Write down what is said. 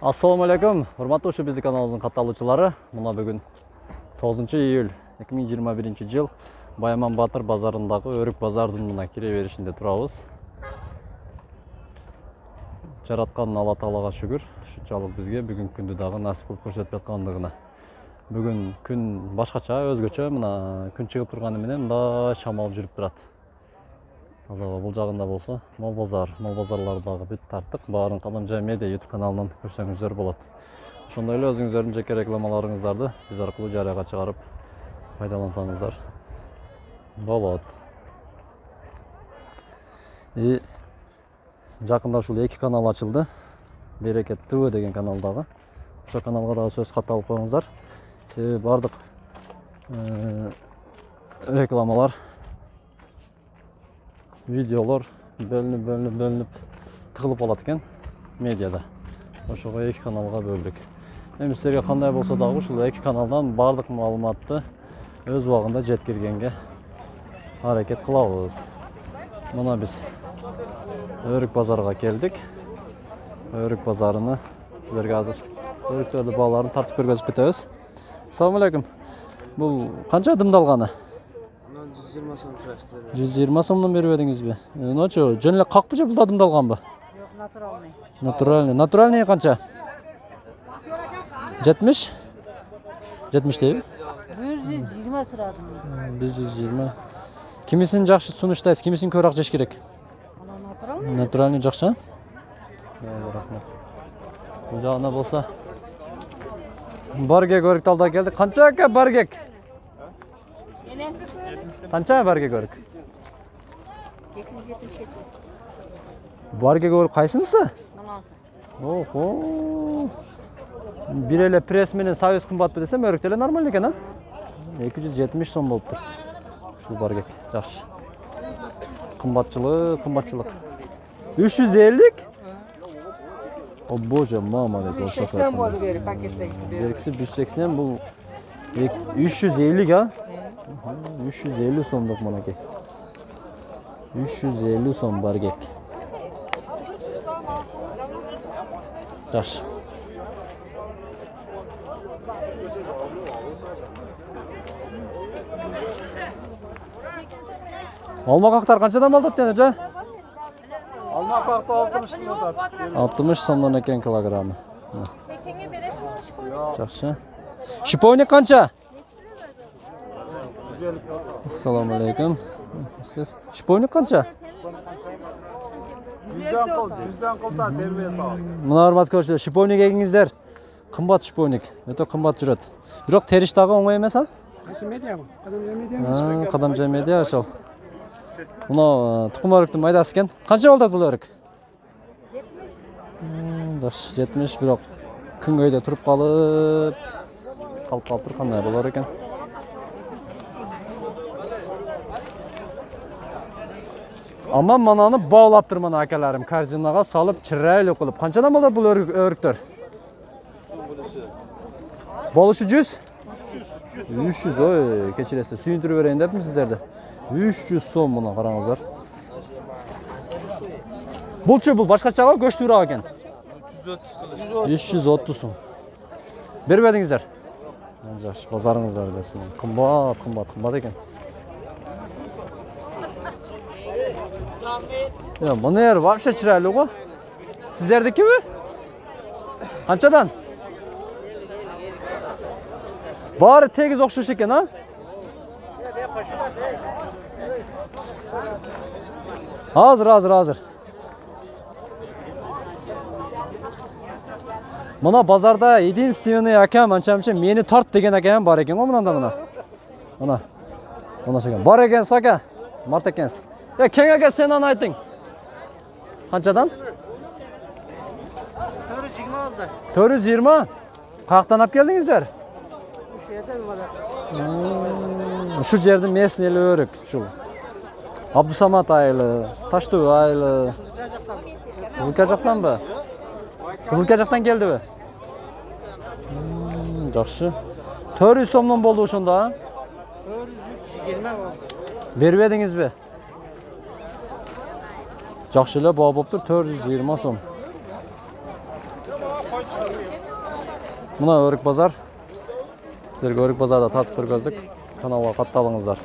Assalamu alaikum, hurmatly Uşu Bizi kanalımızın katılımcıları. Muna bugün 9 iyul 2021 yıl Bayman Batır bazarındагы Өрүк базардын мына кире беришинде турабыз. Жараткан Алла Таалага шүгүр, ушунчалык бизге бүгүн күндү дагы насип кылып көрсөтүп аткандыгына. Бүгүн күн башкача, өзгөчө, мына күн чыгып турганы менен мында шамал жүрүп турат. Азаба бул жагында болсо мол базарлардагы бүт тарттык. Баарын Кадамжай Медиа YouTube каналынан көрсөңүздөр болот. Ошондой эле өзүңүздөрдүн жеке рекламаларыңыздарды биз аркылуу жарыяга чыгарып пайдалансаңыздар болот. Жакында ушул эки канал ачылды. Берекет ТВ деген каналдагы. Ошол каналга дагы сөз катталып коюңуздар. Себеби бардык рекламалар, видеолор бөлүнүп тыгылып калат экен медиада. Ошого эки каналга бөлдүк. Эми силерге кандай болсо дагы ушул эки каналдан бардык маалыматты өз убагында жеткиргенге аракет кылабыз. Мына биз Өрүк базарга келдик. Өрүк базарыны силерге азыр өрүктөрдү бааларын тартып көргөзүп кетебиз. Assalamu alaikum. Бул канча дымдалганы? 120 сом сұрашты. 120 сомдон берип едиңизби? Ночо, жөн эле какпы же бул дымдалганбы? Жок, натуральный. Натуральный. Натуральный канча? 70? 70 дейби? 120 сұрадым. 120. Кимисин жакшы сунуштайсыз, кимисин көбүрөөк жеш керек? Натуральный. Натуральный жакшы. Рахмат. Бул жагына болсо Баргек өрүкталда келди. Канча ака баргек? Канча баргек өрүк? 270 keçe. Баргек өрүк кайсынысы? Манасы. Охо. Бир эле пресс менен союз кымбатпы десем, өрүк деле нормально экен, а? 270 сом болуптур. Ушул баргек жакшы. Кымбатчылык. 350? О боже, мама деп болса. 180 болду бери пакеттеги. Беркisi 180, бул 350, а? 350 сомдук мынакей. 350 сом баргек. Жакшы. Алма кактар канчадан алдат жана жа? Alma kakta 60 kilo. 60 сомдон экен килограммы. 80'e beresiz mi? Жакшы. Шиповник канча? Assalamu alaikum. Шиповник канча? 100'den koldan bermeye tamam. Мына урматтуу көрүүчүлөр, шиповник эгиңиздер. Кымбат шиповник, өтө кымбат жүрөт. Бирок териш дагы оңой эмес, а? Кайсы медиа бу? Кадамжай медиа. Кадамжай медиа ошол. Мына тукум өрүктүн майдасы экен. Канча болот бул өрүк? 70, бирок күнгөйдө туруп калып калыптыр, кандай болор экен? Аман мананы баалаптыр мына акаларым, корзинага салып, чырайлуу кылып. Канчадан болот бул өрүктөр? Болушу 100? 300, ой, кечиресиз. Сүйүндүрүп берейин депмин сиздерди. 300 сом мына караңыздар. Булчу бул башкача көчтүүрөөк экен. 330 сом. Берип бериңиздер. Жакшы, базарыңыздар десем. Кымбат экен. Я, мына вообще чырайлуу го. Сиздердикиби? Канчадан? Баары тегиз окшош экен, а? Азыр. Мына базарда единственный акам анча-мынча мени тарт деген акам бар экен го мынанда мына. Мына шекен. Бар экенсиз ака. Март экенсиз. Я кең ака сен аны айтың. Канчадан? 420 oldu. 420. Каяктан алып келдиңиздер? Şu yerden var. Ушул жердин местный эле өрүк, ушул. Абдусамат айылы, Таштуу айылы. Кызылка жактанбы? Кызылка жактан келдиби? Жакшы. 400 сомдон болду ошондо, а? 420 oldu. Берип едиңизби? Жакшы эле баа болуптур, 420 сом. Мына өрік базар. Сіздерге өрік базарда татып көргөздік. Каналға катталыңыздар.